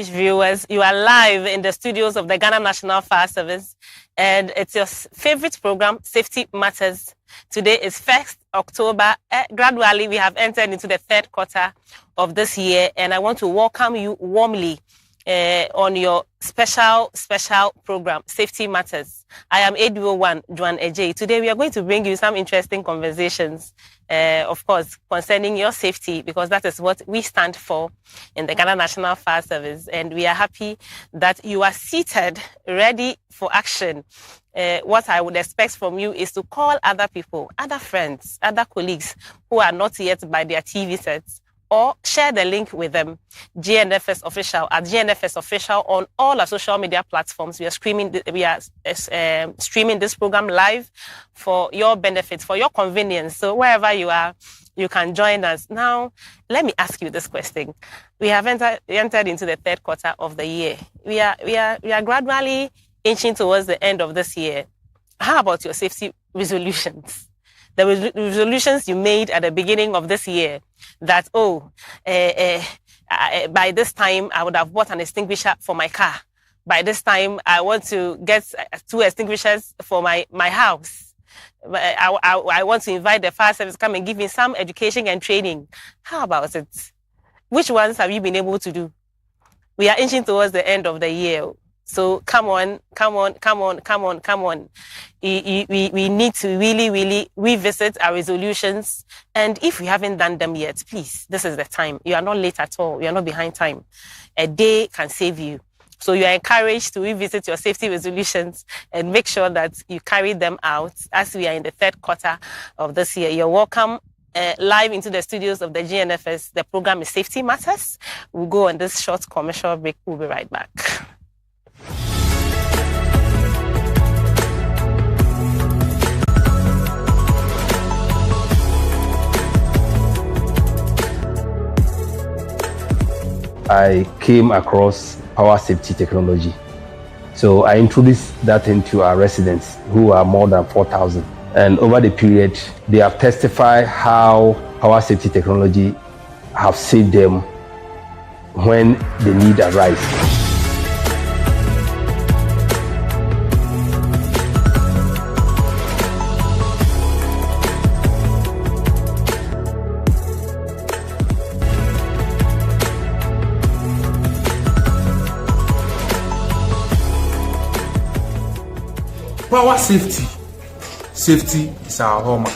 cherished viewers. You are live in the studios of the Ghana National Fire Service, and it's your favorite program, Safety Matters. Today is 1st October. Gradually, we have entered into the third quarter of this year, and I want to welcome you warmly on your special program, Safety Matters. I am ADO1, Joan Ejay. Today, we are going to bring you some interesting conversations, of course, concerning your safety, because that is what we stand for in the Ghana National Fire Service. And we are happy that you are seated, ready for action. What I would expect from you is to call other people, other friends, other colleagues who are not yet by their TV sets, or share the link with them. GNFS Official at GNFS Official on all our social media platforms. We are streaming this program live for your benefit, for your convenience. So wherever you are, you can join us. Now, let me ask you this question. We have entered into the third quarter of the year. We are gradually inching towards the end of this year. How about your safety resolutions? The resolutions you made at the beginning of this year that, by this time, I would have bought an extinguisher for my car. By this time, I want to get 2 extinguishers for my house. I want to invite the fire service to come and give me some education and training. How about it? Which ones have you been able to do? We are inching towards the end of the year. So come on. We need to really revisit our resolutions. And if we haven't done them yet, please, this is the time. You are not late at all. You are not behind time. A day can save you. So you are encouraged to revisit your safety resolutions and make sure that you carry them out as we are in the third quarter of this year. You're welcome live into the studios of the GNFS. The program is Safety Matters. We'll go on this short commercial break. We'll be right back. I came across power safety technology. So I introduced that into our residents, who are more than 4,000. And over the period, they have testified how power safety technology have saved them when the need arises. Power safety. Safety is our hallmark.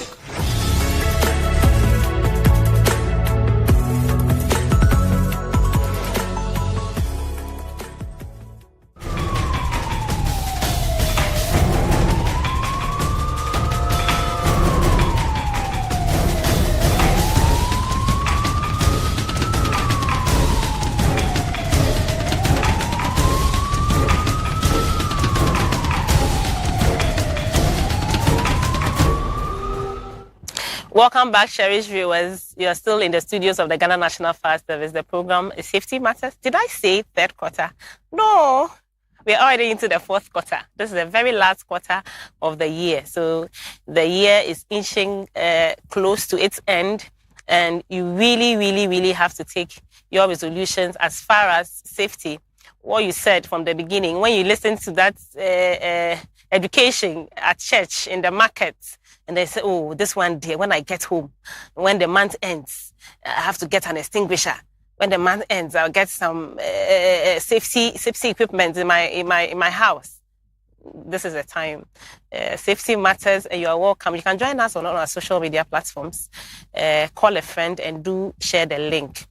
Welcome back, cherished viewers. You are still in the studios of the Ghana National Fire Service. The program is Safety Matters. Did I say third quarter? No, we are already into the fourth quarter. This is the very last quarter of the year. So the year is inching close to its end, and you really have to take your resolutions as far as safety. What you said from the beginning, when you listen to that education at church, in the market, and they say, oh, this one day, when I get home, when the month ends, I have to get an extinguisher. When the month ends, I'll get some safety equipment in my house. This is the time. Safety matters, and you are welcome. You can join us on all our social media platforms. Call a friend and do share the link.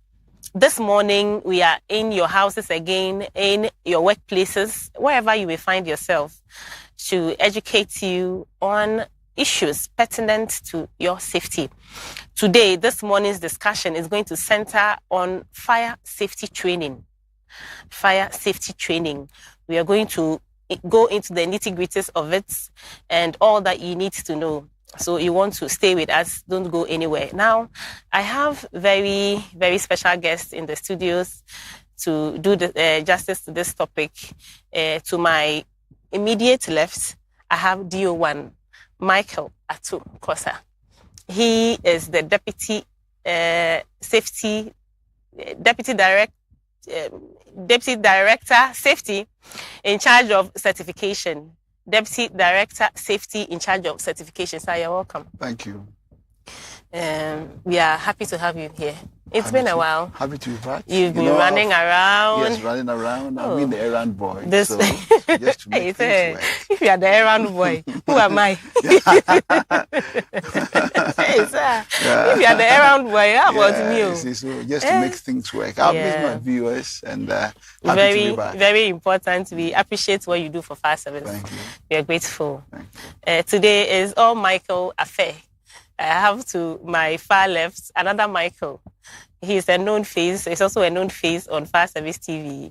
This morning, we are in your houses again, in your workplaces, wherever you may find yourself, to educate you on issues pertinent to your safety. Today, this morning's discussion is going to center on fire safety training. Fire safety training. We are going to go into the nitty-gritties of it and all that you need to know. So you want to stay with us, don't go anywhere. Now, I have very special guests in the studios to do the justice to this topic. To my immediate left, I have DO1, Michael Atu Kosa. He is the Deputy Director Deputy Director Safety in charge of certification. Deputy Director Safety in charge of certification. Sir, you're welcome. Thank you. We are happy to have you here. It's been a while. Happy to be back. You've been running around. Yes, running around. I've been the errand boy. This so just to make things work. If you are the errand boy, who am I? Hey, sir. Yeah. If you are the errand boy, how about me? So just to make things work. I'll miss my viewers and happy to be back. Very important. We appreciate what you do for fire service. Thank you. We are grateful. Today is all Michael affair. I have to my far left another Michael. He's a known face. He's also a known face on Fire Service TV.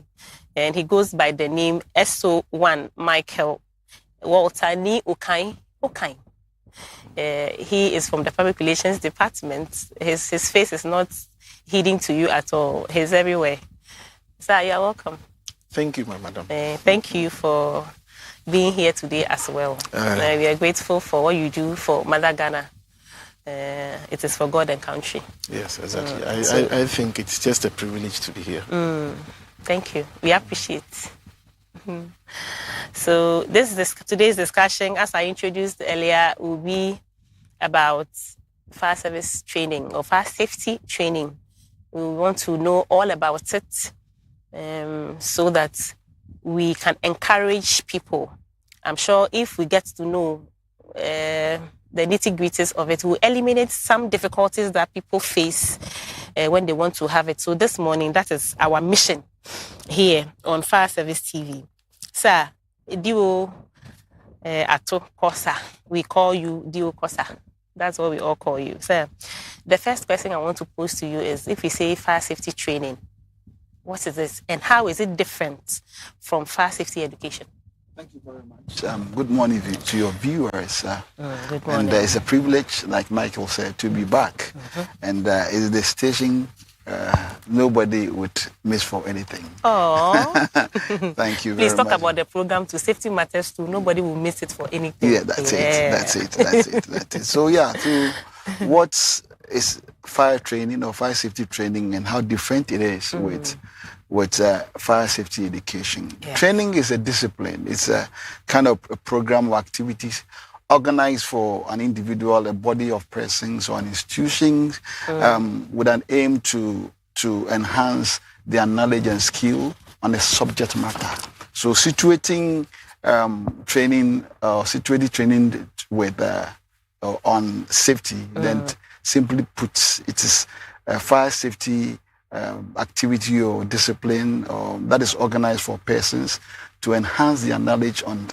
And he goes by the name SO1 Michael Walter Ni Okai. He is from the Public Relations Department. His face is not hidden to you at all. He's everywhere. Sir, you're welcome. Thank you, my madam. Thank you for being here today as well. We are grateful for what you do for Mother Ghana. It is for God and country. Yes, exactly. I think it's just a privilege to be here. Thank you. We appreciate. So today's discussion, as I introduced earlier, will be about fire service training or fire safety training. We want to know all about it so that we can encourage people. I'm sure if we get to know the nitty-gritties of it, will eliminate some difficulties that people face when they want to have it. So this morning, that is our mission here on Fire Service TV. Sir, Dio Ato Kosa, we call you Dio Kosa. That's what we all call you. Sir, the first question I want to pose to you is, if we say fire safety training, what is this and how is it different from fire safety education? Thank you very much. Good morning to your viewers. Good morning. And it's a privilege, like Michael said, to be back. And it's the station nobody would miss for anything. Oh, thank you Please very talk much. about the program to Safety Matters too. Nobody will miss it for anything. Yeah, that's it. So what is fire training or fire safety training and how different it is with fire safety education. Yeah. Training is a discipline. It's a kind of a program of activities organized for an individual, a body of persons or an institution with an aim to enhance their knowledge and skill on a subject matter. So situating training with on safety, then simply puts it is a fire safety activity or discipline that is organized for persons to enhance their knowledge on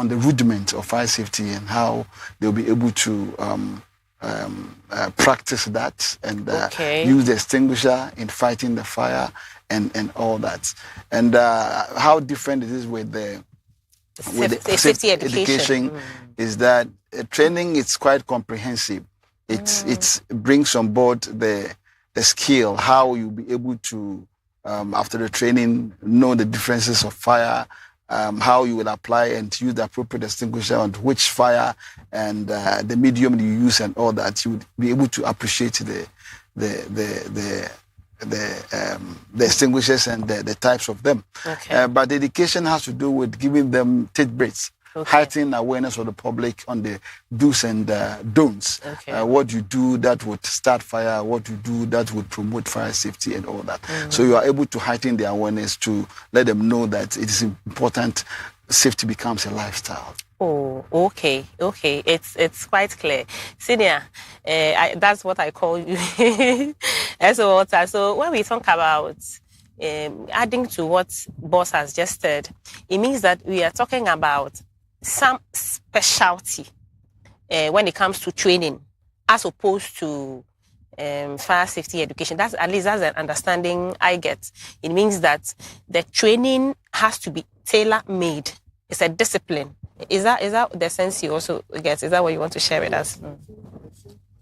the rudiment of fire safety and how they'll be able to practice that and use the extinguisher in fighting the fire and all that. And how different it is with the safety education is that training is quite comprehensive. It brings on board the skill, how you'll be able to, after the training, know the differences of fire, how you will apply and use the appropriate extinguisher on which fire and the medium you use and all that. You would be able to appreciate the extinguishers and the types of them. But the education has to do with giving them tidbits. Heightening awareness of the public on the do's and don'ts. What you do that would start fire, what you do that would promote fire safety and all that. So you are able to heighten the awareness to let them know that it is important. Safety becomes a lifestyle. Oh, okay. It's quite clear. Senior, that's what I call you as a water. So when we talk about adding to what Boss has just said, it means that we are talking about some specialty when it comes to training as opposed to fire safety education. That's at least that's an understanding I get. It means that the training has to be tailor-made. It's a discipline. Is that the sense you also get? Is that what you want to share with us?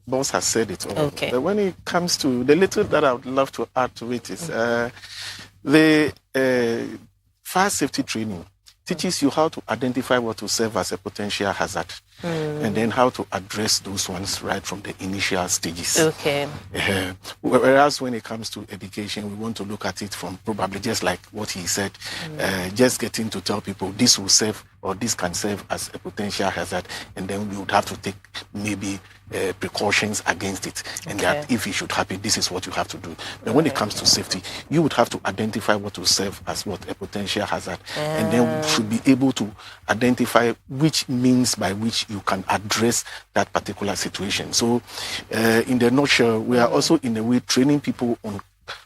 Boss has said it all. Okay. But when it comes to the little that I would love to add to it is the fire safety training teaches you how to identify what will serve as a potential hazard, and then how to address those ones right from the initial stages. Okay. Whereas when it comes to education, we want to look at it from probably just like what he said, just getting to tell people this will serve or this can serve as a potential hazard, and then we would have to take maybe precautions against it, and that if it should happen, this is what you have to do. But when it comes to safety, you would have to identify what will serve as what a potential hazard, and then we should be able to identify which means by which you can address that particular situation. So in the nutshell, we are also in a way training people on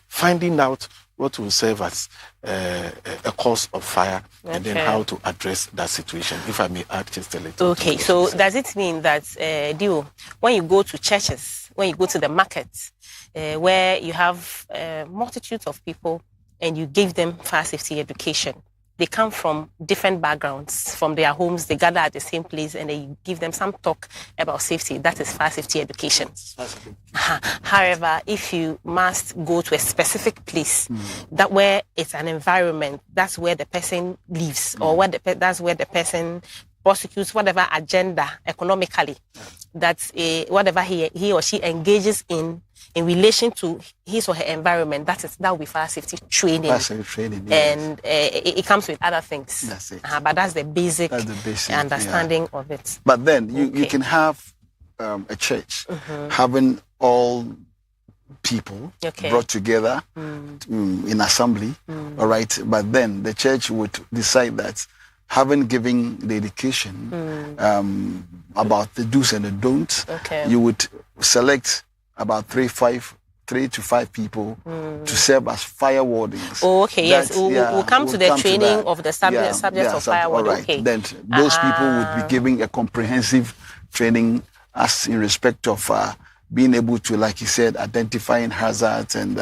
finding out what will serve as a cause of fire, and then how to address that situation, if I may add just a little. Okay, so does it mean that, Dio, when you go to churches, when you go to the markets, where you have multitudes of people and you give them fire safety education, they come from different backgrounds, from their homes, they gather at the same place, and they give them some talk about safety. That is fire safety education. However, if you must go to a specific place, that where it's an environment, that's where the person lives, or where that's where the person prosecutes whatever agenda economically, that whatever he or she engages in relation to his or her environment, that will be fire safety training. Fire safety training, yes. And it comes with other things. That's it. But that's the basic understanding of it. But then you can have a church having all people brought together in assembly, all right? But then the church would decide that, having given the education about the do's and the don'ts, you would select about 3 to 5 people to serve as fire wardens. Oh, okay, yes. We'll come to the training of the subject of fire warding. Right. Okay. Then those people would be giving a comprehensive training as in respect of being able to, like you said, identifying hazards and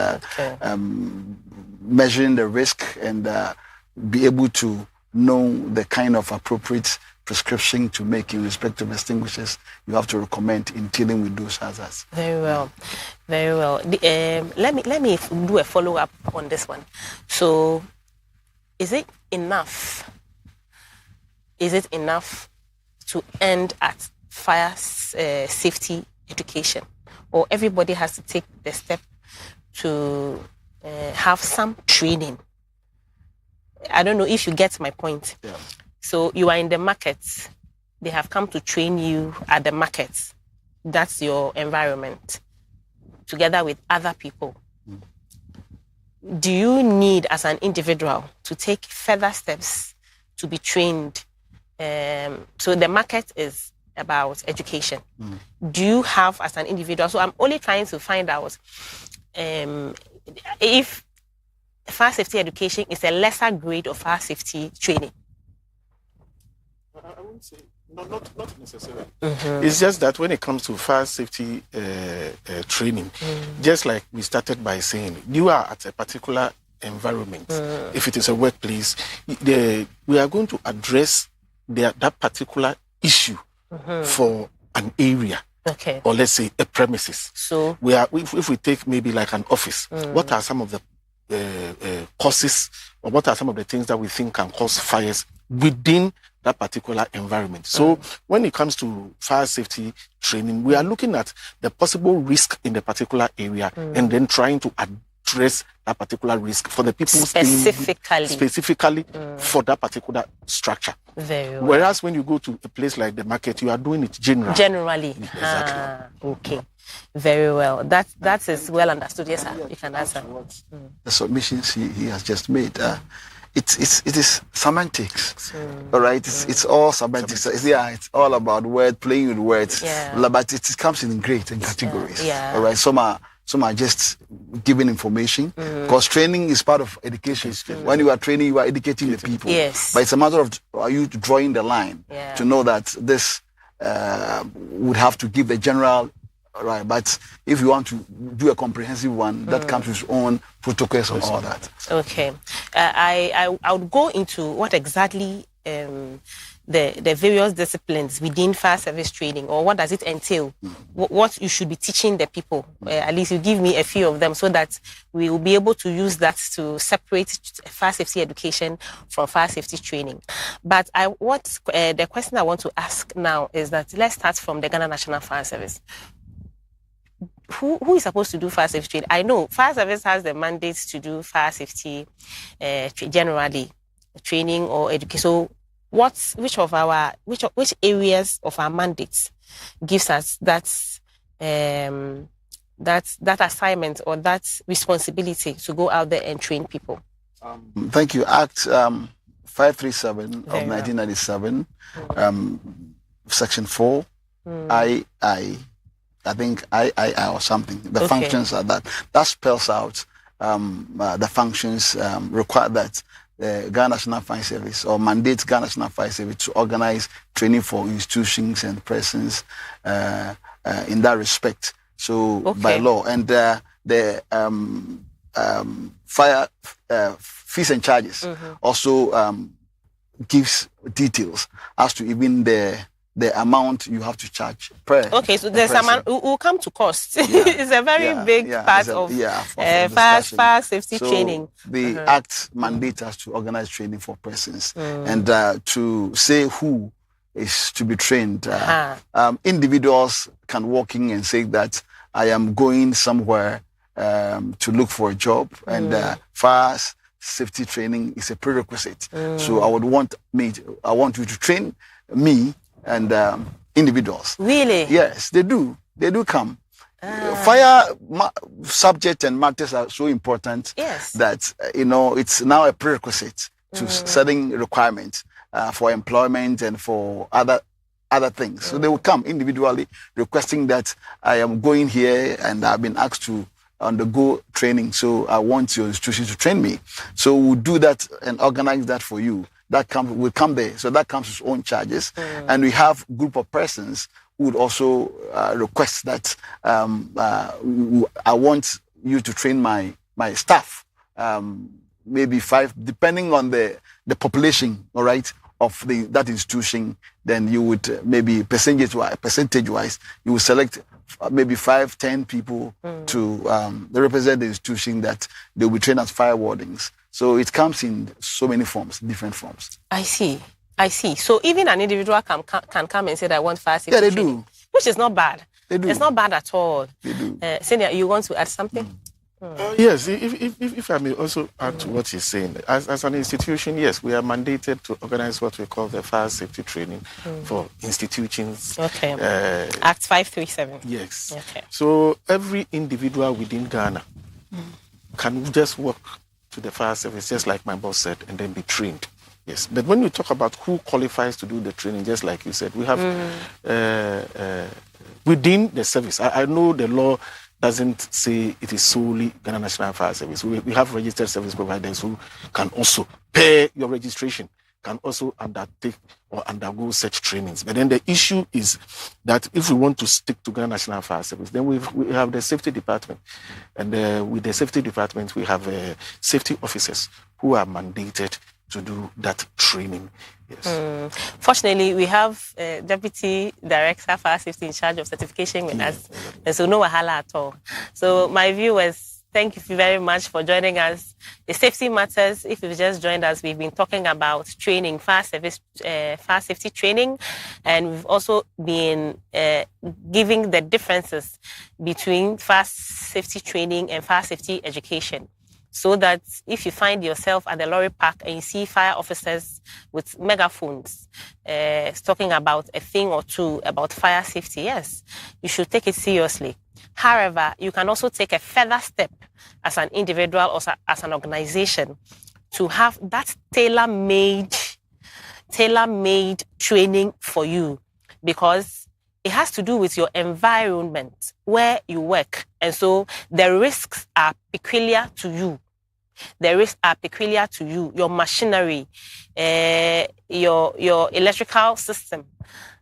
measuring the risk, and be able to know the kind of appropriate prescription to make in respect of extinguishers you have to recommend in dealing with those hazards. Very well, very well. Let me do a follow-up on this one. So, is it enough? Is it enough to end at fire safety education, or everybody has to take the step to have some training? I don't know if you get my point. Yeah. So you are in the market. They have come to train you at the market. That's your environment, together with other people. Do you need, as an individual, to take further steps to be trained? So the market is about education. Do you have, as an individual? So I'm only trying to find out if fire safety education is a lesser grade of fire safety training. I wouldn't say, not necessarily. It's just that when it comes to fire safety training, just like we started by saying, you are at a particular environment. If it is a workplace, we are going to address that particular issue for an area. Okay. Or let's say a premises. So if we take maybe like an office, what are some of the causes, or what are some of the things that we think can cause fires within that particular environment? So when it comes to fire safety training, we are looking at the possible risk in the particular area, and then trying to address that particular risk for the people specifically for that particular structure. Very well. Whereas when you go to a place like the market, you are doing it generally. Exactly. Okay. Very well. That is well understood. Yes, sir. You can answer. The submissions he has just made. It is semantics. All right. It's all semantics. It's all about playing with words. Yeah. But it comes in grades and categories. Yeah. All right. Some are just giving information, because training is part of education. When you are training, you are educating the people. Yes. But it's a matter of are you drawing the line to know that this would have to give the general. Right, but if you want to do a comprehensive one, that comes with its own protocols and all that. Okay. I would go into what exactly the various disciplines within fire service training, or what does it entail? What you should be teaching the people? At least you give me a few of them so that we will be able to use that to separate fire safety education from fire safety training. But the question I want to ask now is that let's start from the Ghana National Fire Service. Who is supposed to do fire safety training? I know fire service has the mandate to do fire safety generally training or education. So which areas of our mandates gives us that assignment or that responsibility to go out there and train people? Thank you. Act 537 of 1997, Section 4, I think I or something. The functions are that spells out the functions required that the Ghana National Fire Service or mandates Ghana National Fire Service to organize training for institutions and persons in that respect. So by law, and the fire fees and charges also gives details as to even the amount you have to charge per. Okay, so there's some will come to cost. It's a very big part of fire safety training. The Act mandates us to organize training for persons and to say who is to be trained. Individuals can walk in and say that I am going somewhere to look for a job, and fire safety training is a prerequisite. So I want you to train me and individuals. Really? Yes, they do. They do come. Fire subject and matters are so important that it's now a prerequisite to setting requirements for employment and for other things. So they will come individually requesting that I am going here and I've been asked to undergo training, so I want your institution to train me. So we'll do that and organize that for you. That will come there. So that comes with its own charges. And we have a group of persons who would also request that I want you to train my staff, maybe 5, depending on the population, all right, of that institution. Then you would maybe percentage-wise, you will select maybe 5-10 people to represent the institution that they will be trained as fire wardens. So it comes in so many forms, different forms. I see. So even an individual can come and say that I want fire safety training, do. Which is not bad. They do. It's not bad at all. They do. Senior, you want to add something? Yes, if I may also add to what he's saying. As an institution, yes, we are mandated to organize what we call the fire safety training for institutions. Okay. Act 537. Yes. Okay. So every individual within Ghana can just walk to the fire service, just like my boss said, and then be trained. Yes. But when we talk about who qualifies to do the training, just like you said, we have within the service. I know the law doesn't say it is solely Ghana National Fire Service. We have registered service providers who can also pay your registration, can also undertake or undergo such trainings. But then the issue is that if we want to stick to Ghana National Fire Service, then we have the safety department. And with the safety department, we have safety officers who are mandated to do that training. Yes. Fortunately, we have Deputy Director Fire Safety in charge of certification with us, and so no wahala at all. So my viewers, thank you very much for joining us. The Safety Matters, if you've just joined us, we've been talking about training, fire safety training, and we've also been giving the differences between fire safety training and fire safety education. So that if you find yourself at the lorry park and you see fire officers with megaphones talking about a thing or two about fire safety, yes, you should take it seriously. However, you can also take a further step as an individual or as an organization to have that tailor-made training for you, because it has to do with your environment where you work. And so the risks are peculiar to you. The risks are peculiar to you. Your machinery, your electrical system,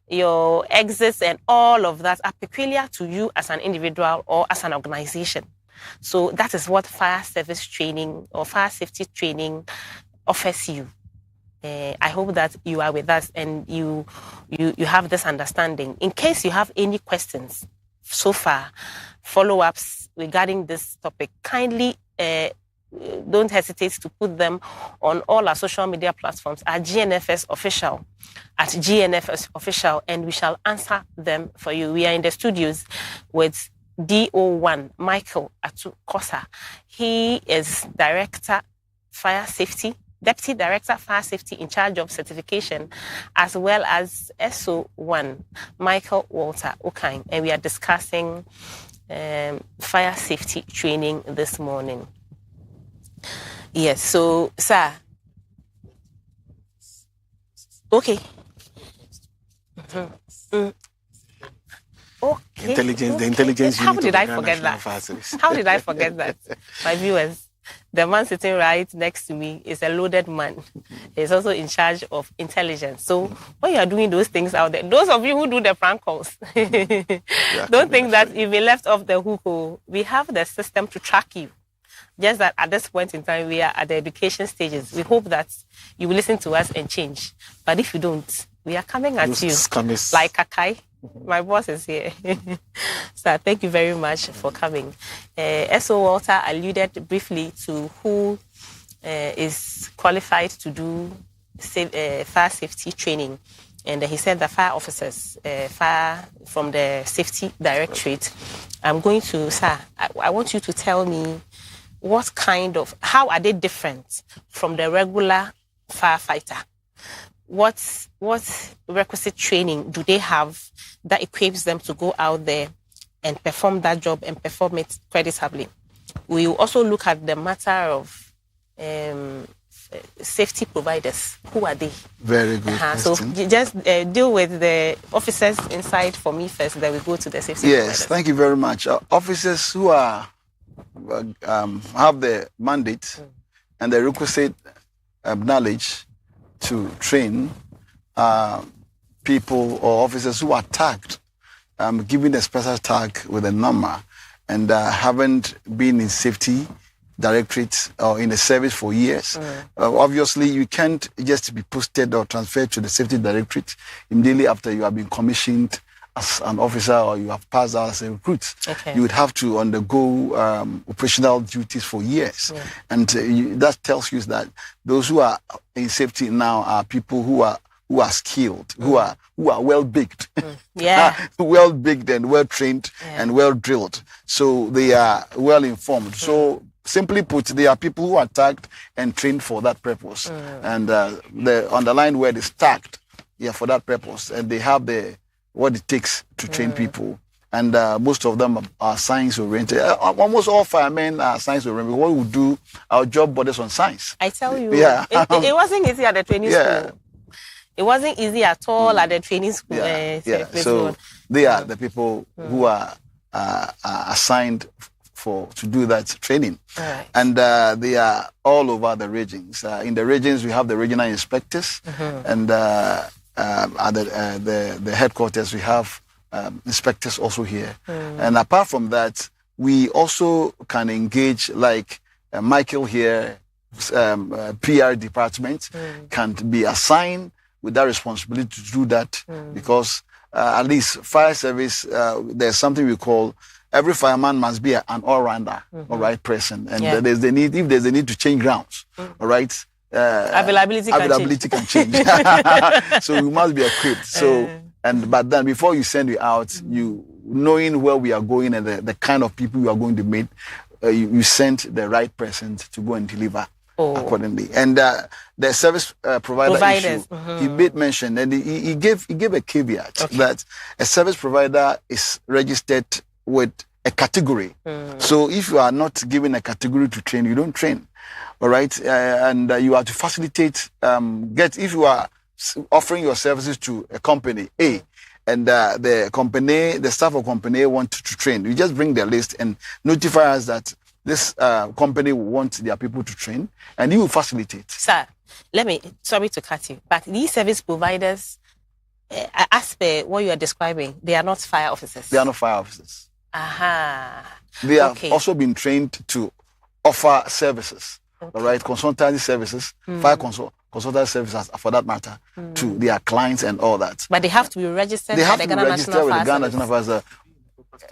your exits and all of that are peculiar to you as an individual or as an organization. So that is what fire service training or fire safety training offers you. I hope that you are with us and you have this understanding. In case you have any questions so far, follow-ups regarding this topic, kindly don't hesitate to put them on all our social media platforms at GNFS Official, and we shall answer them for you. We are in the studios with DO1 Michael Atu-Kosa. He is Director Fire Safety, Deputy Director Fire Safety in charge of certification, as well as SO1 Michael Walter Okain, and we are discussing fire safety training this morning. Yes, so, sir. Okay. Okay. The intelligence How unit did of I the forget National that? Fire Service. How did I forget that? My viewers, the man sitting right next to me is a loaded man. He's also in charge of intelligence. So when you are doing those things out there, those of you who do the prank calls, don't think that you've been left off the hook. We have the system to track you. Just that at this point in time, we are at the education stages. We hope that you will listen to us and change. But if you don't, we are coming at you like Kakai. My boss is here. Sir, thank you very much for coming. S.O. Walter alluded briefly to who is qualified to do fire safety training. And he said the fire officers, from the safety directorate. I'm going to, sir, I want you to tell me how are they different from the regular firefighter? What requisite training do they have that equips them to go out there and perform that job and perform it creditably? We will also look at the matter of safety providers. Who are they? Very good. So just deal with the officers inside for me first, then we go to the safety providers. Yes, thank you very much. Officers who are have the mandate and the requisite knowledge to train people or officers who are tagged, given a special tag with a number, and haven't been in safety directorate or in the service for years. Obviously, you can't just be posted or transferred to the safety directorate immediately after you have been commissioned as an officer or you have passed out as a recruit. Okay. You would have to undergo operational duties for years. And that tells you that those who are in safety now are people who are skilled, who are well baked, well baked and well trained and well drilled. So they are well informed. So simply put, they are people who are tagged and trained for that purpose. And the underlying word is tagged, for that purpose. And they have what it takes to train people. And most of them are science-oriented. Almost all firemen are science-oriented. What we do, our job borders on science. I tell you, it wasn't easy at the training school. It wasn't easy at all at the training school. So they are the people who are assigned to do that training. Right. And they are all over the regions. In the regions, we have the regional inspectors, and at the headquarters, we have inspectors also here. And apart from that, we also can engage, like Michael here, PR department can be assigned with that responsibility to do that, because at least fire service, there's something we call every fireman must be an all-rounder, all right, person. And if there's a need to change grounds, all right, availability can change. So you must be equipped. So, but then before you send it out, you knowing where we are going and the kind of people you are going to meet, you send the right person to go and deliver accordingly. And the service provider issue, he made mention, and he gave a caveat that a service provider is registered with a category. So if you are not given a category to train, you don't train. All right, and you have to facilitate. If you are offering your services to a company A, and the staff of company A want to train, you just bring their list and notify us that this company will want their people to train, and you will facilitate. Sir, sorry to cut you, but these service providers, as per what you are describing, they are not fire officers. They are not fire officers. Aha. They have also been trained to offer services. all right, consultancy services, fire consultancy services for that matter, to their clients and all that. But they have to be registered. They have by to the be Ghana registered National with the Fire Ghana Service. National Fire Service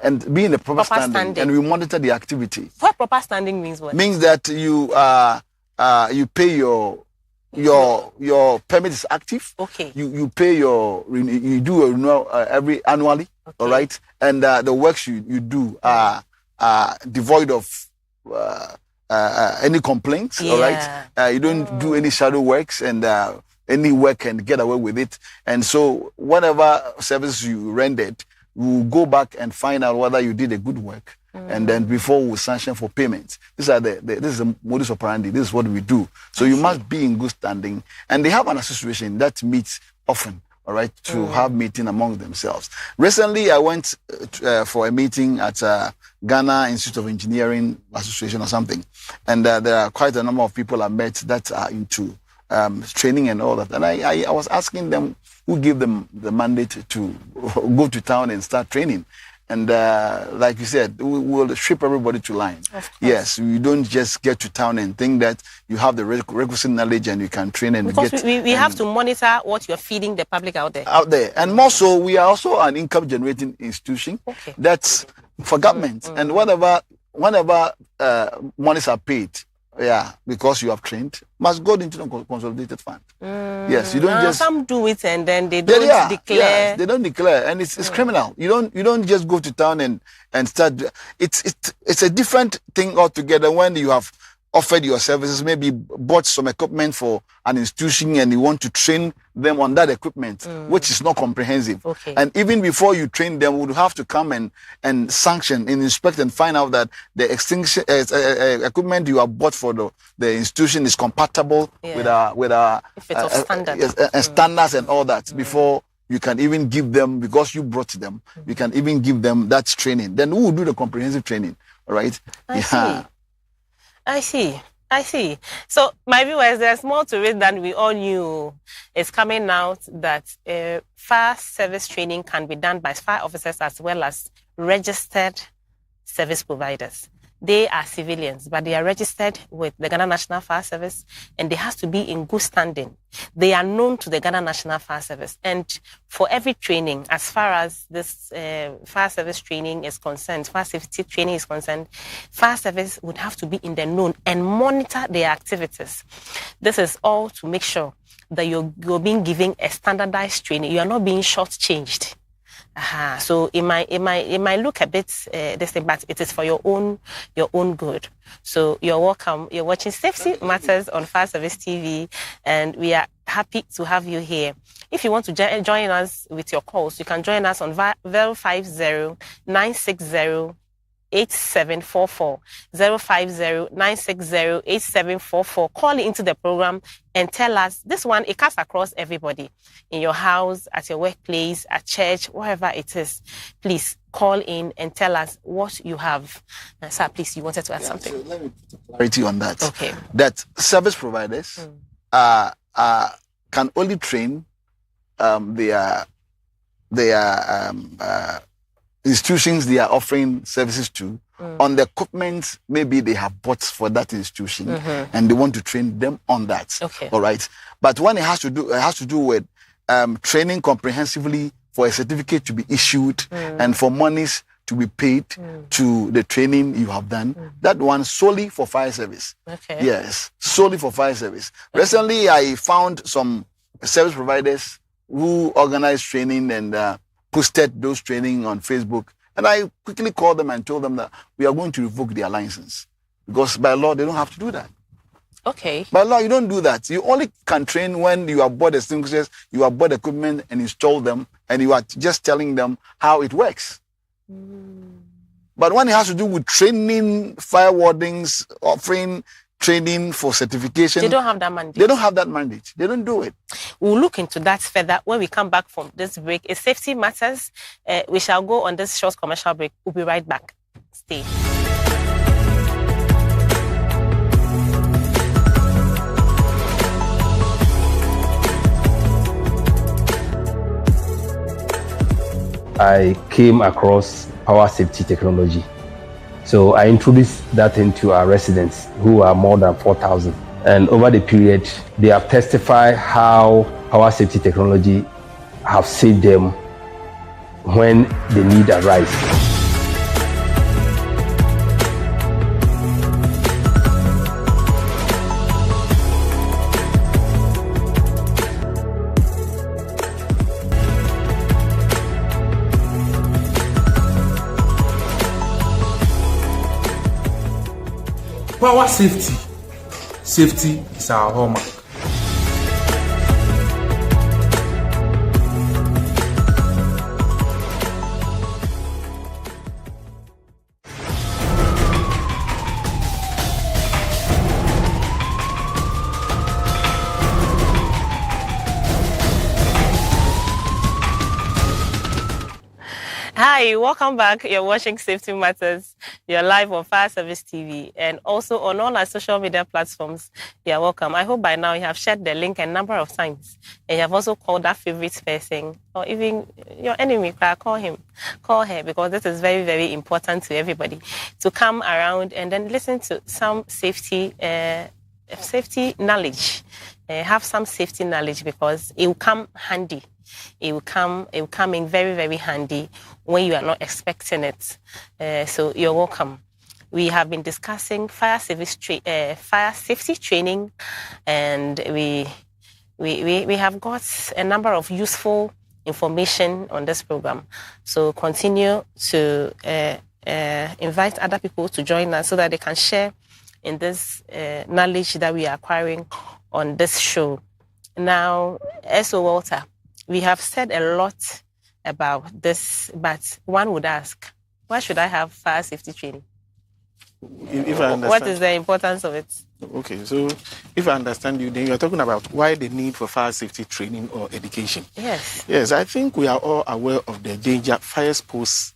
and be in the proper standing, and we monitor the activity. What proper standing means? What means that you pay your permit is active. Okay. You pay you do a renewal every annually. Okay. All right, and the works you do are devoid of any complaints. Yeah. All right, you don't do any shadow works, and any work can get away with it. And so whatever service you rendered, we'll go back and find out whether you did a good work. And then before we sanction for payments. This is the modus operandi. This is what we do. So you must be in good standing. And they have an association that meets often, all right, to have meeting among themselves. Recently, I went for a meeting at Ghana Institute of Engineering Association or something. And there are quite a number of people I met that are into training and all that. And I was asking them who gave them the mandate to go to town and start training. And like you said, we will strip everybody to line. Yes, you don't just get to town and think that you have the requisite knowledge and you can train and because get... we have to monitor what you're feeding the public out there. And more so, we are also an income-generating institution. Okay. That's for government. And whenever monies are paid, because you have trained, must go into the consolidated fund. Yes, you don't just... Some do it and then they don't declare. Yes, they don't declare, and it's criminal. You don't just go to town and start... It's a different thing altogether when you have offered your services, maybe bought some equipment for an institution and you want to train them on that equipment, which is not comprehensive. Okay. And even before you train them, we would have to come and sanction and inspect and find out that the extinction equipment you have bought for the institution is compatible with our if it's of standard. Standards and all that before you can even give them, because you brought them, you can even give them that training. Then who will do the comprehensive training? All right? I see. So, my viewers, there's more to it than we all knew. It's coming out that fire service training can be done by fire officers as well as registered service providers. They are civilians, but they are registered with the Ghana National Fire Service, and they have to be in good standing. They are known to the Ghana National Fire Service. And for every training, as far as this fire service training is concerned, fire safety training is concerned, fire service would have to be in the known and monitor their activities. This is all to make sure that you're being given a standardized training. You are not being shortchanged. So it might look a bit this thing, but it is for your own good. So you're welcome. You're watching Safety Matters on Fire Service TV, and we are happy to have you here. If you want to join us with your calls, you can join us on 050-960-8744, 050-960-8744. Call into the program and tell us. This one, it cuts across everybody. In your house, at your workplace, at church, wherever it is. Please call in and tell us what you have. Sir, please, you wanted to add something. So let me put clarity on that. Okay. That service providers can only train their institutions they are offering services to on the equipment maybe they have bought for that institution, and they want to train them on that. Okay. All right. But when it has to do with training comprehensively for a certificate to be issued and for monies to be paid to the training you have done, that one solely for fire service. Okay. Yes, solely for fire service. Okay. Recently, I found some service providers who organized training and posted those training on Facebook. And I quickly called them and told them that we are going to revoke their license. Because by law, they don't have to do that. Okay. By law, you don't do that. You only can train when you have bought extinguishers, you have bought equipment and installed them, and you are just telling them how it works. But when it has to do with training fire wardens, offering training for certification, they don't have that mandate. They don't have that mandate. They don't do it. We'll look into that further when we come back from this break. It's Safety Matters. We shall go on this short commercial break. We'll be right back. Stay. I came across power safety technology. So I introduced that into our residents, who are more than 4,000. And over the period, they have testified how power safety technology have saved them when the need arises. Power safety. Safety is our hallmark. Hi, welcome back. You're watching Safety Matters. You're live on Fire Service TV and also on all our social media platforms. You're welcome. I hope by now you have shared the link a number of times and you have also called that favorite person or even your enemy. Call him, call her, because this is very, very important to everybody to come around and then listen to some safety knowledge. Have some safety knowledge because it will come handy. It will come in very, very handy when you are not expecting it. So you're welcome. We have been discussing fire safety training, and we have got a number of useful information on this program. So continue to invite other people to join us so that they can share in this knowledge that we are acquiring on this show. Now, S.O. Walter, we have said a lot about this, but one would ask, why should I have fire safety training? If I understand, what is the importance of it? Okay, so if I understand you, then you're talking about why the need for fire safety training or education. Yes. Yes, I think we are all aware of the danger fires pose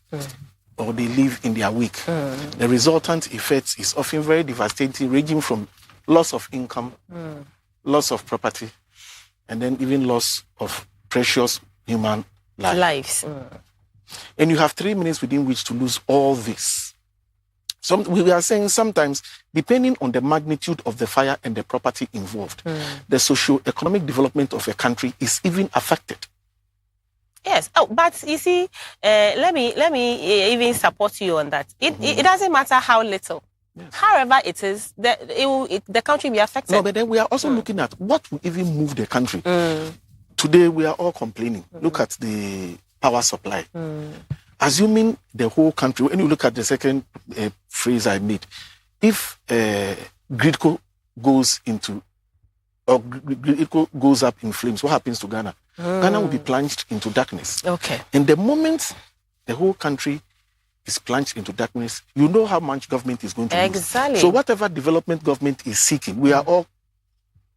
or they live in their wake. The resultant effects is often very devastating, ranging from loss of income, loss of property, and then even loss of precious human lives. And you have 3 minutes within which to lose all this. We are saying sometimes, depending on the magnitude of the fire and the property involved, the socio-economic development of a country is even affected. Yes. Oh, but you see, let me even support you on that. It doesn't matter how little. Yes. However it is, the country will be affected. No, but then we are also looking at what will even move the country. Today, we are all complaining. Look at the power supply. Assuming the whole country, when you look at the second phrase I made, if Gridco goes up in flames, what happens to Ghana? Ghana will be plunged into darkness. Okay. And the moment the whole country is plunged into darkness, you know how much government is going to lose. Exactly. So whatever development government is seeking, we are all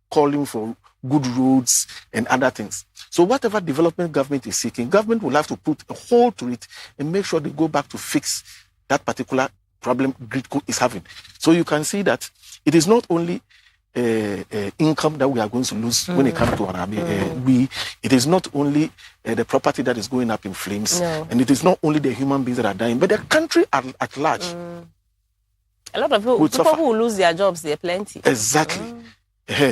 calling for good roads and other things. So whatever development government is seeking, government will have to put a hold to it and make sure they go back to fix that particular problem Gridco is having. So you can see that it is not only income that we are going to lose when it comes to Arabi. It is not only the property that is going up in flames, and it is not only the human beings that are dying, but the country at large. A lot of people who lose their jobs, they're plenty. Exactly.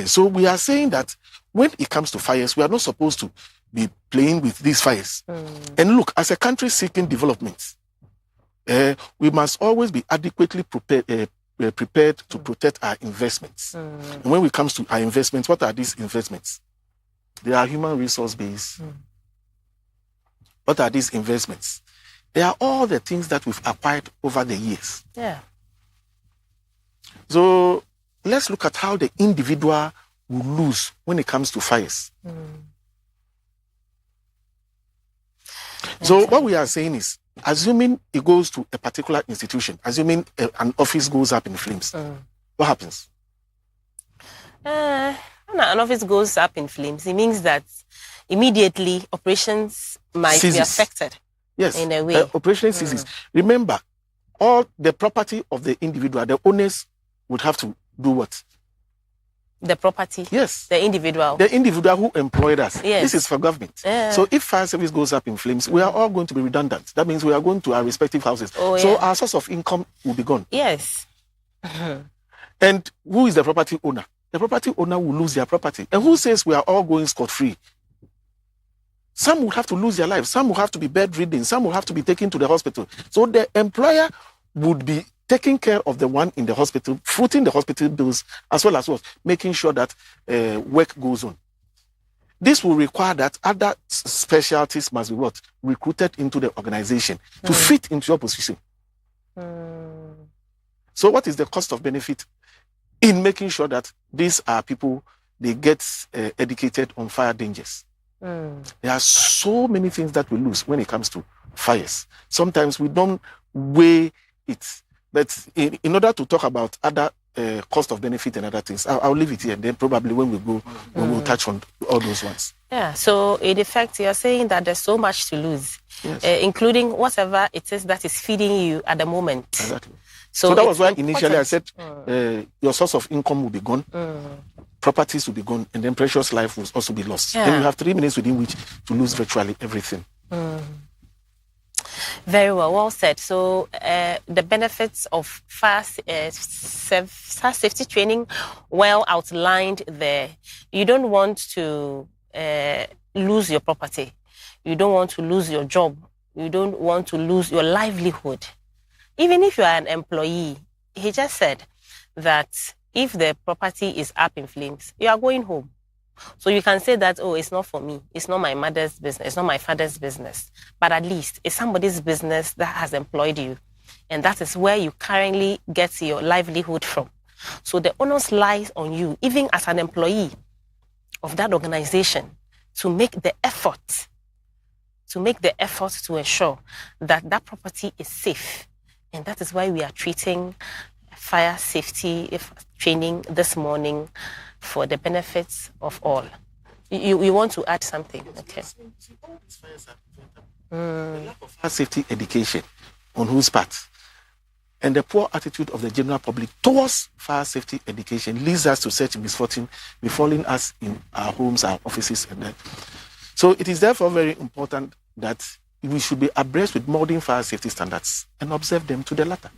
So we are saying that when it comes to fires, we are not supposed to be playing with these fires. And look, as a country seeking development, we must always be adequately prepared to protect our investments. And when it comes to our investments, what are these investments? They are human resource based. What are these investments? They are all the things that we've acquired over the years. Yeah. So let's look at how the individual will lose when it comes to fires. So what we are saying is, assuming it goes to a particular institution, assuming an office goes up in flames, what happens? When an office goes up in flames, it means that immediately operations might be affected. Yes, in a way. Operation ceases. Remember, all the property of the individual, the owners would have to do what? The property. Yes. The individual. The individual who employed us. Yes. This is for government. Yeah. So if fire service goes up in flames, we are all going to be redundant. That means we are going to our respective houses. Oh, so yeah. our source of income will be gone. Yes. And who is the property owner? The property owner will lose their property. And who says we are all going scot-free? Some will have to lose their lives. Some will have to be bedridden. Some will have to be taken to the hospital. So the employer would be taking care of the one in the hospital, footing the hospital bills, as well as what? Making sure that work goes on. This will require that other specialties must be what? Recruited into the organization to fit into your position. So what is the cost of benefit in making sure that these are people, they get educated on fire dangers? There are so many things that we lose when it comes to fires. Sometimes we don't weigh it. But in order to talk about other cost of benefit and other things, I'll leave it here. And then probably when we go, we'll touch on all those ones. Yeah, so in effect, you're saying that there's so much to lose, Yes. Including whatever it is that is feeding you at the moment. Exactly. So that was it's why initially I important. said your source of income will be gone, properties will be gone, and then precious life will also be lost. Yeah. Then you have 3 minutes within which to lose virtually everything. Very well said. So the benefits of fire safety training, well outlined there. You don't want to lose your property. You don't want to lose your job. You don't want to lose your livelihood. Even if you are an employee, he just said that if the property is up in flames, you are going home. So you can say that, oh, it's not for me. It's not my mother's business. It's not my father's business. But at least it's somebody's business that has employed you. And that is where you currently get your livelihood from. So the onus lies on you, even as an employee of that organization, to make the effort to ensure that that property is safe. And that is why we are treating fire safety training this morning for the benefits of all. You want to add something? Okay. The lack of fire safety education on whose part and the poor attitude of the general public towards fire safety education leads us to such misfortune befalling us in our homes, our offices, and that. So it is therefore very important that we should be abreast with modern fire safety standards and observe them to the letter.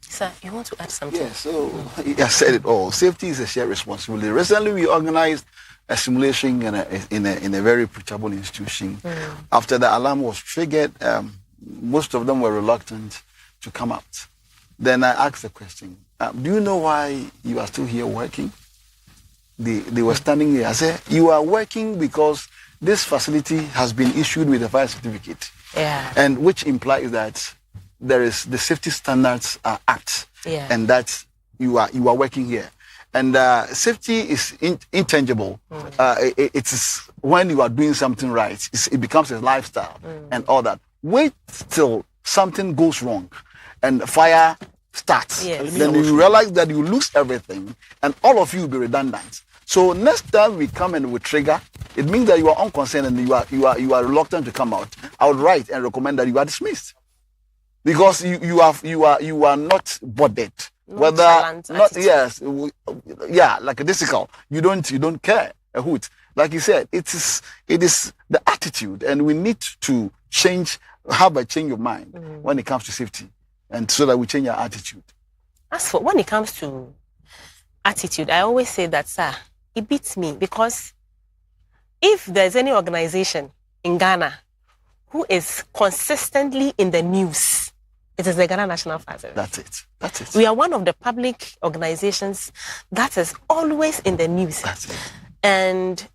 Sir, you want to add something? Yeah, so I said it all. Safety is a shared responsibility. Recently, we organized a simulation in a very reputable institution. After the alarm was triggered, most of them were reluctant to come out. Then I asked the question, do you know why you are still here working? They were standing here. I said, you are working because this facility has been issued with a fire certificate. Yeah. And which implies that there is the Safety Standards Act, and that you are working here. And safety is intangible. It is when you are doing something right, it becomes a lifestyle and all that. Wait till something goes wrong and fire starts. Yes. Then you realize that you lose everything and all of you will be redundant. So next time we come and we trigger, it means that you are unconcerned and you are reluctant to come out. I would write and recommend that you are dismissed. Because you are not bothered. Like a disciple. You don't care a hoot. Like you said, it is the attitude, and we need to have a change of mind when it comes to safety, and so that we change our attitude. As for when it comes to attitude, I always say that, sir, it beats me, because if there's any organization in Ghana who is consistently in the news, it is the Ghana National Fire Service. That's it. We are one of the public organizations that is always in the news. That's it. And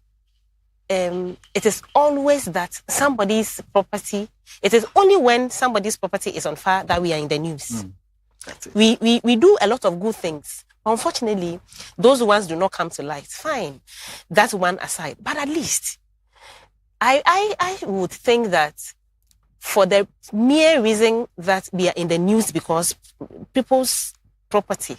it is always that somebody's property, it is only when somebody's property is on fire that we are in the news. That's it. We do a lot of good things. Unfortunately, those ones do not come to light. Fine. That one aside. But at least, I would think that for the mere reason that we are in the news because people's property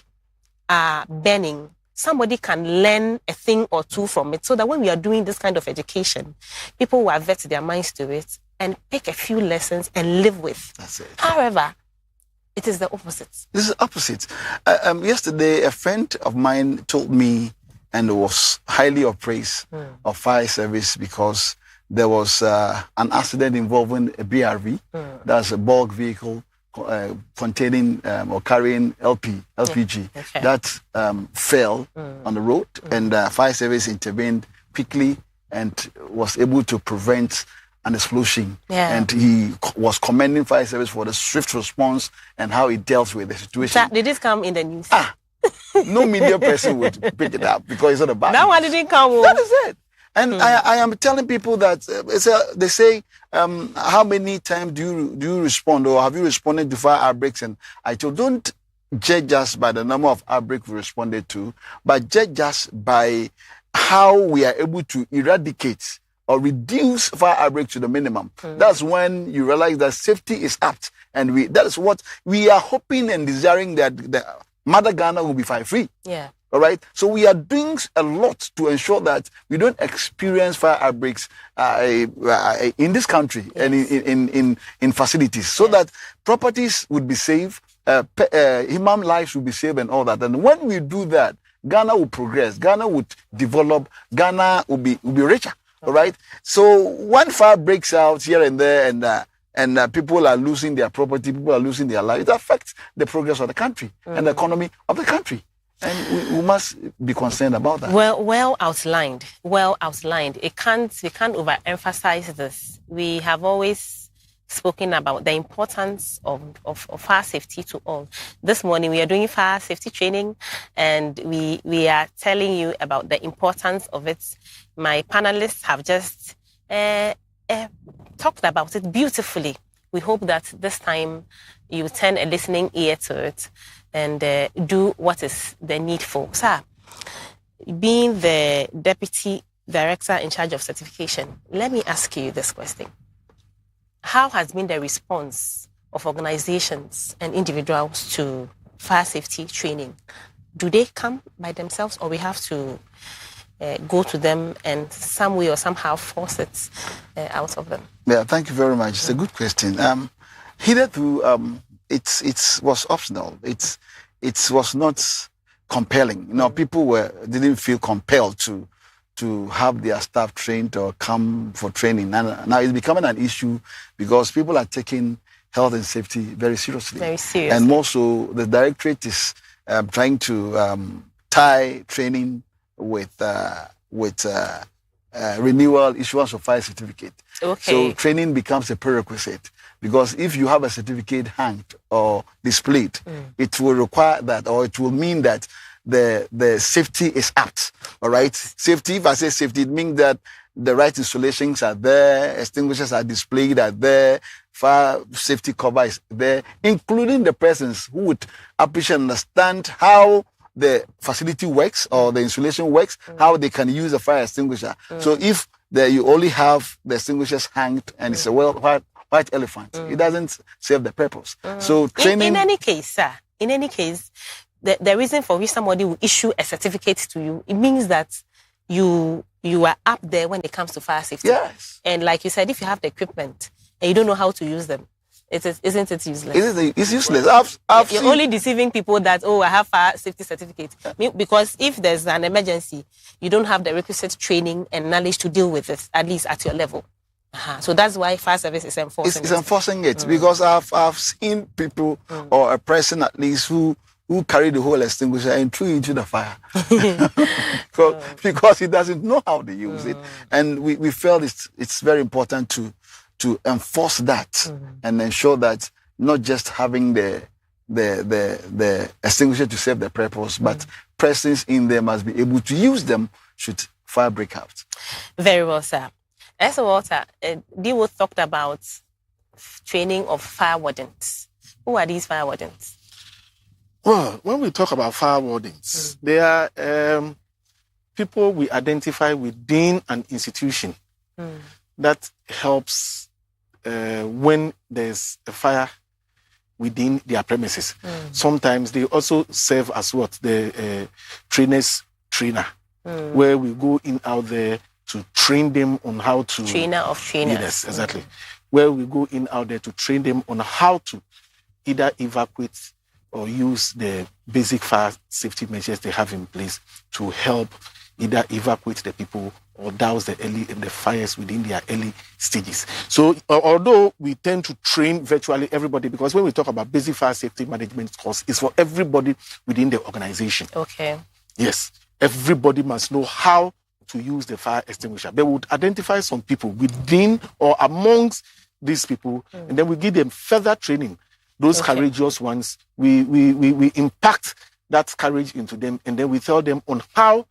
are burning, somebody can learn a thing or two from it, so that when we are doing this kind of education, people will avert their minds to it and pick a few lessons and live with. That's it. However, it is the opposite. This is the opposite. Yesterday, a friend of mine told me and it was highly appraised of fire service because there was an accident involving a BRV, that's a bulk vehicle containing or carrying LPG that fell on the road, and fire service intervened quickly and was able to prevent an explosion. And he was commending fire service for the swift response and how it dealt with the situation. Did this come in the news? No media person would pick it up because it's not about that one didn't come. That is it. And I am telling people that they say, how many times do you respond, or have you responded to fire outbreaks? And I told, don't judge us by the number of outbreaks we responded to, but judge us by how we are able to eradicate or reduce fire outbreaks to the minimum. That's when you realize that safety is apt, and that is what we are hoping and desiring, that the Mother Ghana will be fire-free. All right. So we are doing a lot to ensure that we don't experience fire outbreaks in this country and in facilities, so that properties would be safe, human lives will be saved, and all that. And when we do that, Ghana will progress, Ghana would develop, Ghana will be richer. All right. So when fire breaks out here and there, and people are losing their property, people are losing their lives, it affects the progress of the country and the economy of the country. And we must be concerned about that. Well outlined. We can't overemphasize this. We have always spoken about the importance of fire safety to all. This morning we are doing fire safety training, and we are telling you about the importance of it. My panelists have just talked about it beautifully. We hope that this time you turn a listening ear to it and do what is the needful. Sir, being the Deputy Director in charge of certification, let me ask you this question. How has been the response of organizations and individuals to fire safety training? Do they come by themselves, or we have to go to them and some way or somehow force it out of them? Yeah, thank you very much. It's a good question. Hitherto, it was optional. It was not compelling. You know, people didn't feel compelled to have their staff trained or come for training. And now it's becoming an issue because people are taking health and safety very seriously. Very seriously. And also the directorate is trying to tie training with renewal, issuance of fire certificate. Okay. So training becomes a prerequisite, because if you have a certificate hanged or displayed, it will require that, or it will mean that the safety is apt. All right. Safety, if I say safety, it means that the right installations are there, extinguishers are displayed, are there, fire safety cover is there, including the persons who would appreciate and understand how the facility works or the installation works, how they can use a fire extinguisher. So if you only have the extinguishers hanged and it's a white elephant, it doesn't serve the purpose. So training... In any case, sir, the reason for which somebody will issue a certificate to you, it means that you are up there when it comes to fire safety. Yes. And like you said, if you have the equipment and you don't know how to use them, isn't it useless? It's useless. You're only deceiving people that, I have fire safety certificate. Because if there's an emergency, you don't have the requisite training and knowledge to deal with it, at least at your level. So that's why fire service is enforcing it. It's enforcing it because I've seen people, or a person at least, who carry the whole extinguisher and threw it into the fire because he doesn't know how to use it. And we felt it's very important to enforce that and ensure that not just having the extinguisher to serve the purpose, but persons in there must be able to use them should fire break out. Very well, sir. As a Walter, Diwo talked about training of fire wardens. Who are these fire wardens? Well, when we talk about fire wardens, they are people we identify within an institution that helps when there's a fire within their premises. Sometimes they also serve as the trainer's trainer, where we go in out there to train them on how to... Trainer of trainers. Yes, exactly. Where we go in out there to train them on how to either evacuate or use the basic fire safety measures they have in place to help either evacuate the people or douse the fires within their early stages. So although we tend to train virtually everybody, because when we talk about basic fire safety management course, it's for everybody within the organization. Okay. Yes, everybody must know how to use the fire extinguisher. They would identify some people within or amongst these people, and then we give them further training. Those courageous ones, we impact that courage into them, and then we tell them on how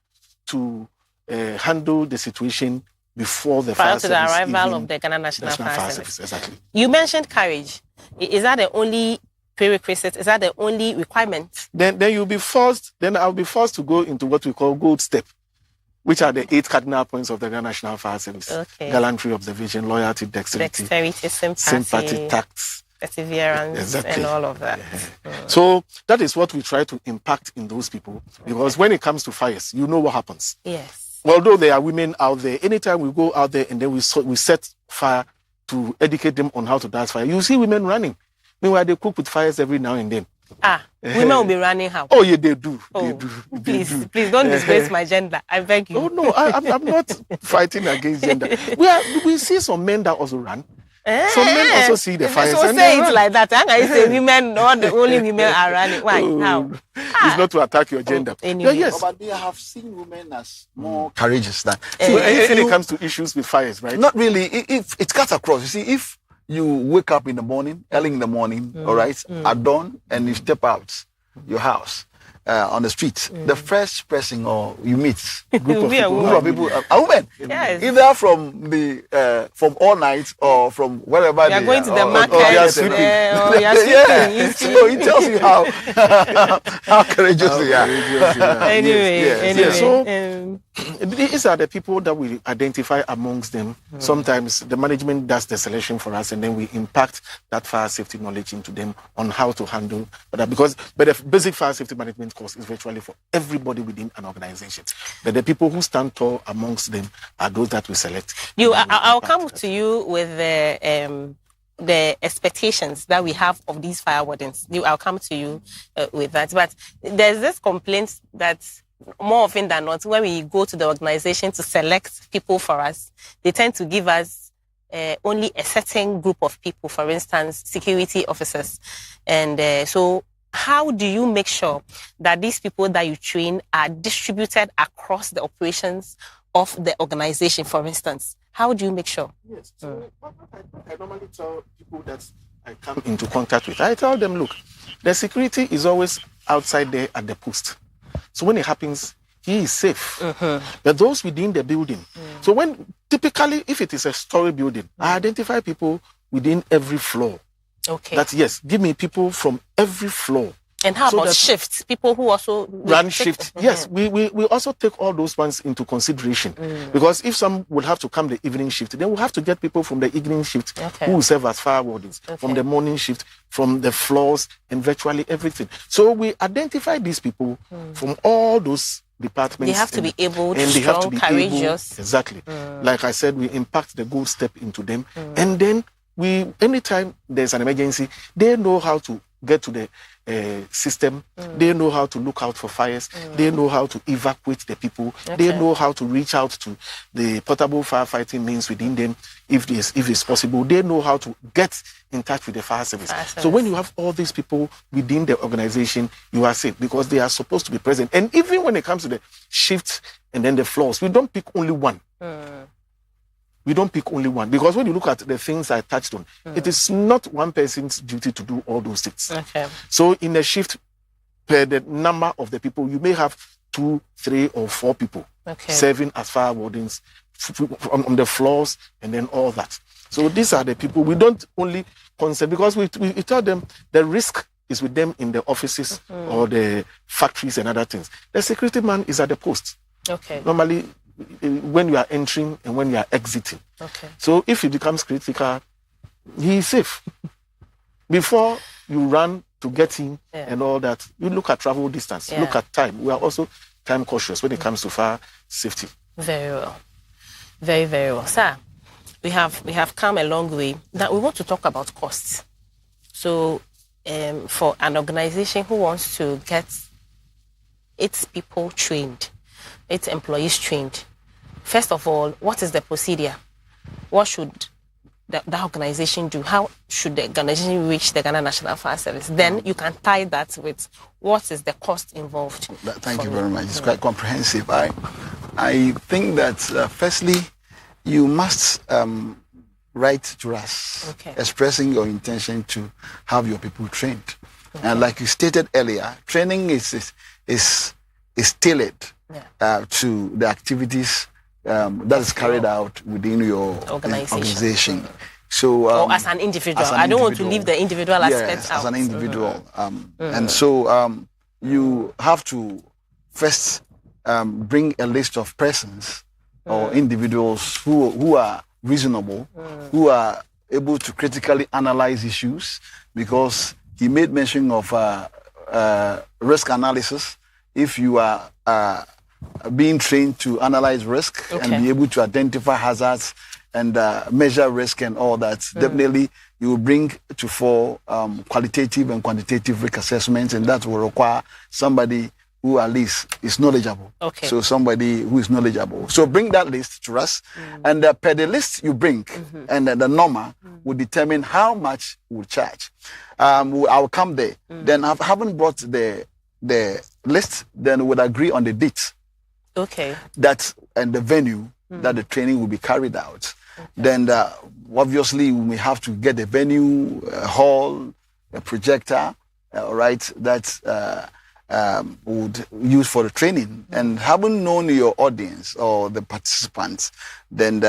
to handle the situation before the prior fire to the service, arrival of the Ghana National Fire Service. Exactly. You mentioned courage. Is that the only prerequisite? Is that the only requirement? Then you'll be forced. Then I'll be forced to go into what we call gold step, which are the 8 cardinal points of the Ghana National Fire Service: gallantry, observation, loyalty, dexterity, sympathy, tact, perseverance, and all of that. So that is what we try to impact in those people, because when it comes to fires, you know what happens. Yes. Although there are women out there, anytime we go out there and then we set fire to educate them on how to douse fire, you see women running. Meanwhile, they cook with fires every now and then. Women will be running how? Oh, yeah, they do. Please don't disgrace my gender. I beg you. Oh, no, I'm not fighting against gender. We see some men that also run. Some men also see the fires. So say it like that. I say women, not the only women are running. Why? How? It's not to attack your gender. Anyway. Yes. But I have seen women as more courageous than. When it comes to issues with fires, right? Not really. If it cuts across, you see, if you wake up in the morning, early in the morning, all right, at dawn, and you step out your house on the street, the first person you meet group of people are women. Yes. Either from all night or from wherever they are going to the market. Or they are sleeping. Yeah. So it tells you how courageous they are. Anyway. So these are the people that we identify amongst them. Sometimes the management does the selection for us, and then we impact that fire safety knowledge into them on how to handle that. But the basic fire safety management course is virtually for everybody within an organization. But the people who stand tall amongst them are those that we select. I'll come to you with the expectations that we have of these fire wardens. I'll come to you with that. But there's this complaint that more often than not, when we go to the organization to select people for us, they tend to give us only a certain group of people, for instance, security officers. And so how do you make sure that these people that you train are distributed across the operations of the organization, for instance? How do you make sure? Yes. So what I normally tell people that I come into contact with, I tell them, look, the security is always outside there at the post. So when it happens, he is safe. But those within the building. So typically, if it is a story building, I identify people within every floor. Okay. That, yes, give me people from every floor. And how about shifts? People who also run shift. Yes, we also take all those ones into consideration. Because if some will have to come the evening shift, then we'll have to get people from the evening shift who will serve as fire wardens, from the morning shift, from the floors, and virtually everything. So we identify these people from all those departments. They have to be able, and they have to be courageous. Exactly. Like I said, we impact the gold step into them. And then anytime there's an emergency, they know how to get to the system. They know how to look out for fires. They know how to evacuate the people. They know how to reach out to the portable firefighting means within them if it's possible. They know how to get in touch with the fire service. So when you have all these people within the organization, you are safe because they are supposed to be present. And even when it comes to the shifts and then the floors, we don't pick only one. We don't pick only one, because when you look at the things I touched on, it is not one person's duty to do all those things. So in a shift, per the number of the people, you may have 2, 3, or 4 people serving as fire wardens on the floors and then all that. So these are the people. We don't only concern, because we tell them the risk is with them in the offices or the factories and other things. The security man is at the post. Normally, when you are entering and when you are exiting. So if it becomes critical, he is safe. Before you run to get him and all that, you look at travel distance, look at time. We are also time cautious when it comes to fire safety. Very well. Very, very well. Sir, we have come a long way. Now we want to talk about costs. So for an organization who wants to get its people trained, its employees trained, first of all, what is the procedure? What should the organization do? How should the organization reach the Ghana National Fire Service? Then you can tie that with what is the cost involved. Thank you very much. It's quite comprehensive. I think that firstly, you must write to us expressing your intention to have your people trained. And like you stated earlier, training is tailored to the activities that is carried out within your organization. So, or as an individual. I don't want to leave the individual aspect out. As an individual. And so you have to first bring a list of persons or individuals who are reasonable, who are able to critically analyze issues, because he made mention of risk analysis. If you are being trained to analyze risk and be able to identify hazards and measure risk and all that, definitely you will bring to fore qualitative and quantitative risk assessments, and that will require somebody who at least is knowledgeable. So somebody who is knowledgeable. So bring that list to us, and per the list you bring, and the number will determine how much we'll charge. I'll come there. Then having brought the list, then we'll agree on the date. That and the venue that the training will be carried out. Then obviously we may have to get a venue, a hall, a projector, that would use for the training. And having known your audience or the participants, then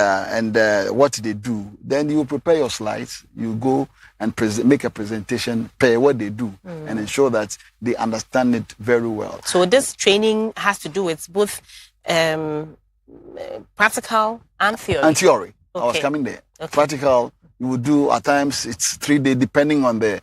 what they do, then you prepare your slides, you go and make a presentation per what they do, and ensure that they understand it very well. So this training has to do with both practical and theory. And theory. I was coming there. Practical, you would do at times it's 3 days depending on the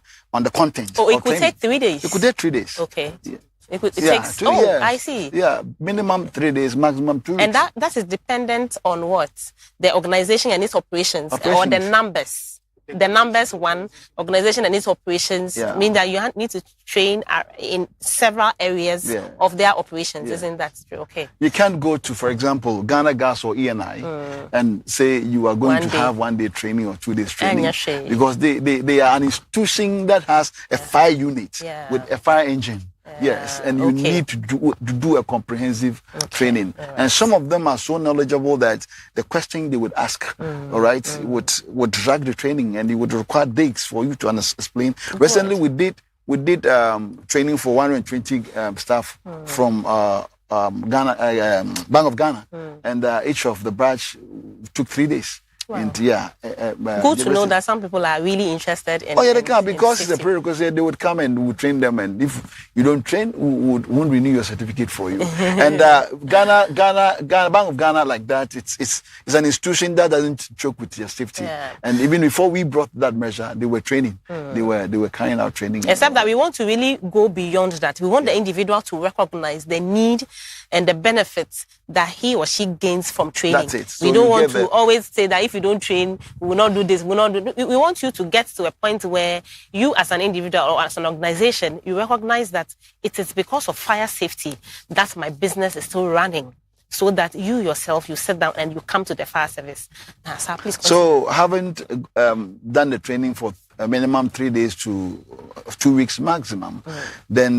content. Oh, it could take 3 days. It could take 3 days. Yeah. It takes 2 years. I see. Yeah, minimum 3 days, maximum 2 weeks. And that is dependent on what? The organization and its operations. Or the numbers. The numbers one, organization and its operations mean that you need to train in several areas of their operations. Isn't that true? You can't go to, for example, Ghana Gas or ENI and say you are going to have 1 day training or 2 days training, because they are an institution that has a fire unit with a fire engine. Yes, and you need to do a comprehensive training. And some of them are so knowledgeable that the question they would ask, would drag the training, and it would require days for you to explain. Recently, we did training for 120 staff from Ghana, Bank of Ghana, and each of the batch took 3 days. And good to know that some people are really interested in. They can, because it's a prerequisite. They would come and we would train them, and if you don't train, we won't renew your certificate for you. And Ghana, Bank of Ghana, like that, it's an institution that doesn't joke with your safety. And even before we brought that measure, they were training. They were carrying out training. Except that we want to really go beyond that. We want the individual to recognize the need and the benefits that he or she gains from training. That's it. So we don't want to always say that if you don't train, we will not do this, we will not do this. We want you to get to a point where you as an individual or as an organization, you recognize that it is because of fire safety that my business is still running. So that you yourself, you sit down and you come to the fire service. Sir, please continue. So having done the training for a minimum 3 days to 2 weeks maximum, then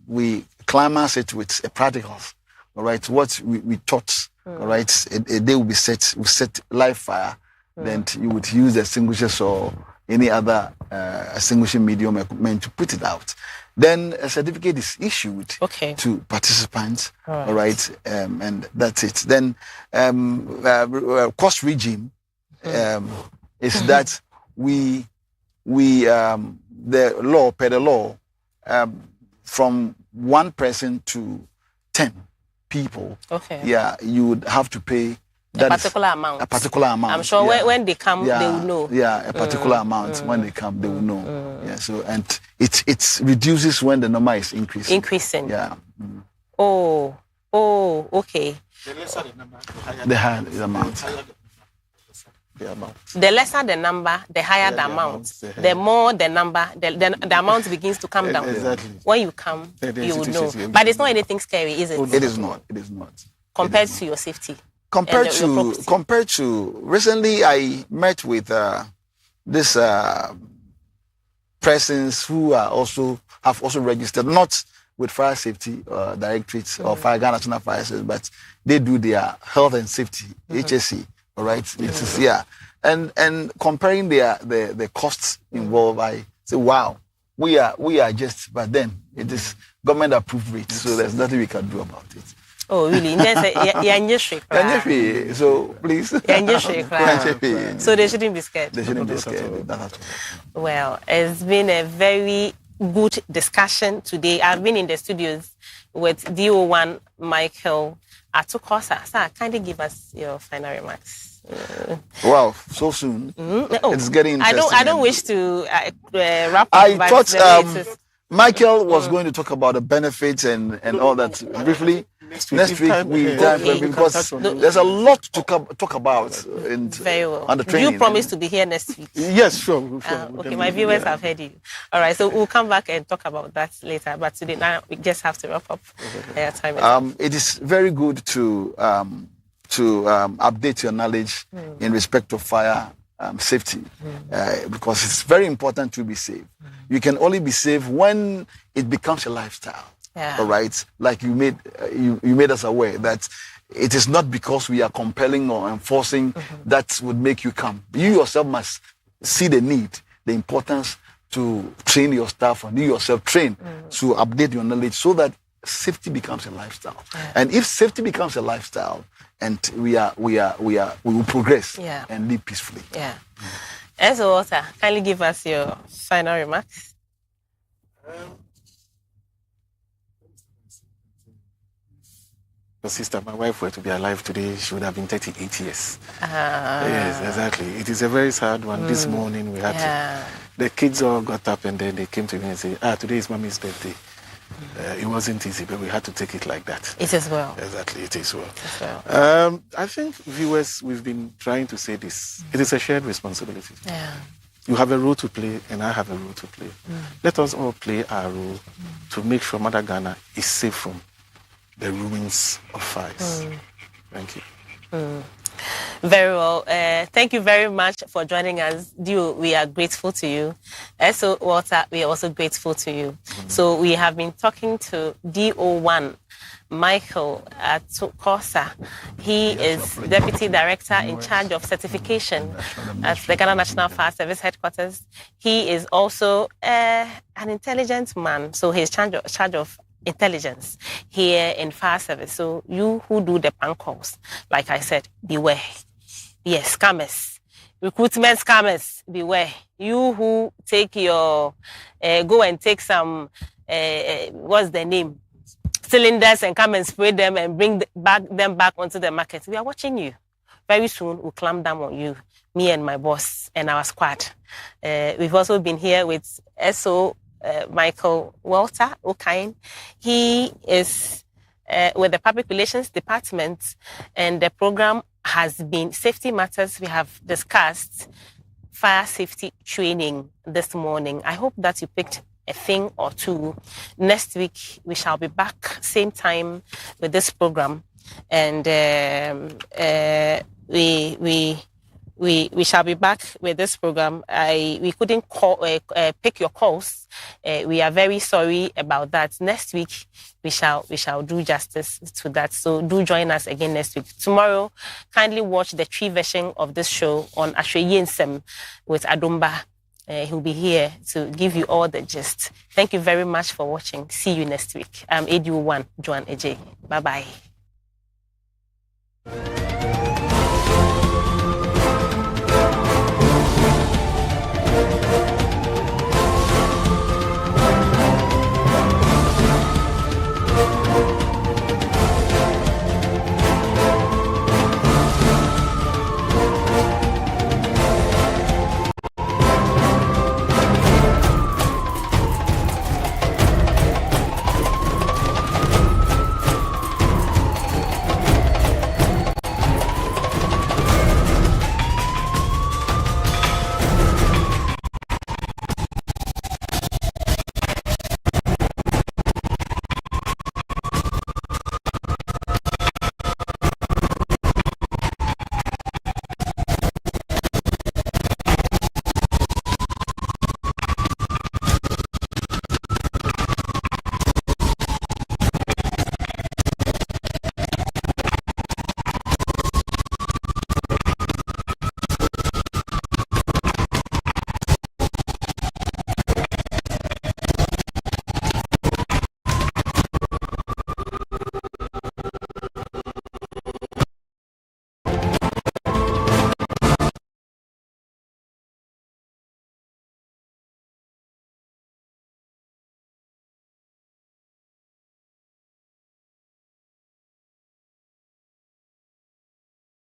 we climax it with a practicals. All right, what we taught. All right, a day will be set. We set live fire. Then you would use extinguishers or any other extinguishing medium equipment to put it out. Then a certificate is issued to participants. All right, and that's it. Then cost regime is that we the law per the law from 1 person to 10 people. You would have to pay a particular amount. A particular amount. I'm sure when they come, they will know. Yeah, a particular amount. When they come, they will know. Yeah. So and it reduces when the number is increasing. Yeah. Oh, okay. The lesser the number, the higher the amount. the amount. The lesser the number, the higher the amount. The more the number, the amount begins to come down. Exactly. When you come, you will know. But it's not anything scary, is it? It is not. It is not. Compared to your safety. Compared to recently, I met with this persons who have also registered, not with Fire Safety Directorate or Fire Ghana National Fire Service, but they do their health and safety HSC. All right, and comparing the costs involved, I say, wow, we are just, but then it is government approved rate, so there's nothing we can do about it. Oh, really? So please. So they shouldn't be scared. They shouldn't be scared. Well, it's been a very good discussion today. I've been in the studios with DO1 Michael Atukosa. Sir, kindly give us your final remarks. Wow, so soon. It's getting interesting. I don't wish to wrap up. I thought Michael was going to talk about the benefits and all that briefly. Next week we because there's a lot to talk about on the training. You promise to be here next week? Yes, sure. Okay, my viewers have heard you. All right, so we'll come back and talk about that later. But today, now we just have to wrap up. Time. It is very good to update your knowledge in respect of fire safety because it's very important to be safe. You can only be safe when it becomes a lifestyle. Yeah. All right, like you made us aware that it is not because we are compelling or enforcing that would make you come. You yourself must see the need, the importance to train your staff and you yourself train to update your knowledge so that safety becomes a lifestyle. Yeah. And if safety becomes a lifestyle, and we will progress and live peacefully. Yeah. As Walter, kindly give us your final remarks. Sister, my wife were to be alive today, she would have been 38 years. Yes, exactly. It is a very sad one. This morning we had to, the kids all got up and then they came to me and said, today is Mommy's birthday. It wasn't easy, but we had to take it like that. It is well. Exactly, it is well. I think viewers, we've been trying to say this. It is a shared responsibility. Yeah. You have a role to play and I have a role to play. Let us all play our role to make sure Mother Ghana is safe from the ruins of fires. Thank you. Very well. Thank you very much for joining us. Dio, we are grateful to you. So, Walter, we are also grateful to you. So we have been talking to DO1 Michael Atukosa. He is Deputy Director in charge of certification at the Ghana National Fire Service headquarters. He is also an intelligent man. So he's charge of intelligence here in fire service. So you who do the pan calls, like I said, beware. Yes, scammers, recruitment scammers, beware. You who take your, go and take some, what's the name? Cylinders and come and spray them and bring them back onto the market. We are watching you. Very soon we'll clamp down on you, me and my boss and our squad. We've also been here with SO Michael Walter Okain. He is with the Public Relations Department, and the program has been Safety Matters. We have discussed fire safety training this morning. I hope that you picked a thing or two. Next week, we shall be back, same time, with this program. And we shall be back with this program. We couldn't pick your calls. We are very sorry about that. Next week, we shall do justice to that. So do join us again next week. Tomorrow, kindly watch the tree version of this show on Ashweyensem with Adumba. He'll be here to give you all the gist. Thank you very much for watching. See you next week. I'm ADU1 Joan Ejay. Bye-bye.